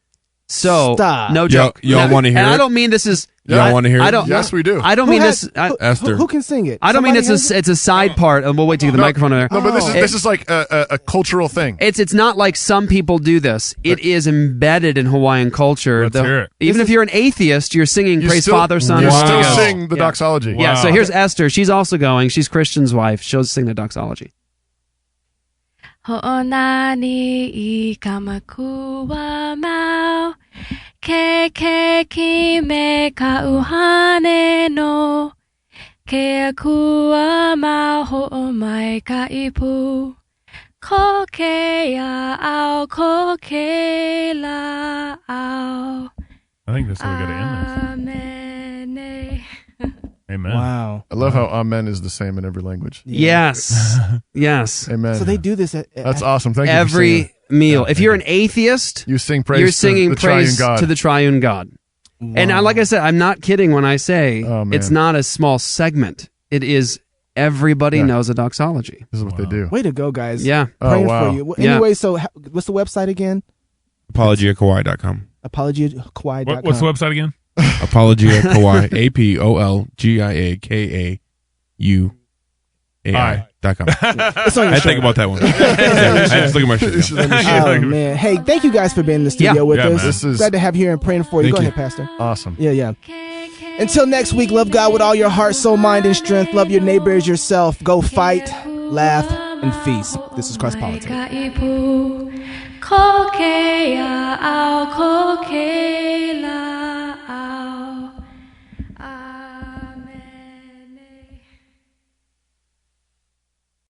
So, no joke. Y'all want to hear it? I don't mean this is... Y'all want to hear it? Yes, we do. I don't mean this... Esther. Who can sing it? I don't mean it's a side part, and we'll wait to get the microphone over there. No, but this is like a cultural thing. It's not like some people do this. It is embedded in Hawaiian culture. Let's hear it. Even if you're an atheist, you're singing Praise Father, Son, you and still Holy Ghost. sing the doxology. Yeah, so here's Esther. She's also going. She's Christian's wife. She'll sing the doxology. Ho'onani I kamakua mau Ke kime kauhane no Ke akua mau ho'omai ka ipu Ko ke ya au ko ke la au I think that's how we got to end this. Amen. Amen. Wow. I love how amen is the same in every language. Yes. Yes. Amen. So they do this That's awesome. Thank you. Every meal. If you're an atheist, you sing praise. You're singing to the praise triune God. to the triune God. Wow. And like I said, I'm not kidding when I say it's not a small segment. It is everybody knows a doxology. This is what they do. Way to go, guys. Yeah. Praying for you. Anyway, so what's the website again? ApologiaKauai.com. ApologiaKauai.com. What's the website again? Apologia Kauai. APOLGIAKAUAI.com. I think about that one. I just look at my shit. Oh man! Hey, thank you guys for being in the studio with us. This is glad to have you here and praying for you. Go ahead, Pastor. Awesome. Yeah. Until next week, love God with all your heart, soul, mind, and strength. Love your neighbor as yourself. Go fight, laugh, and feast. This is CrossPolitic.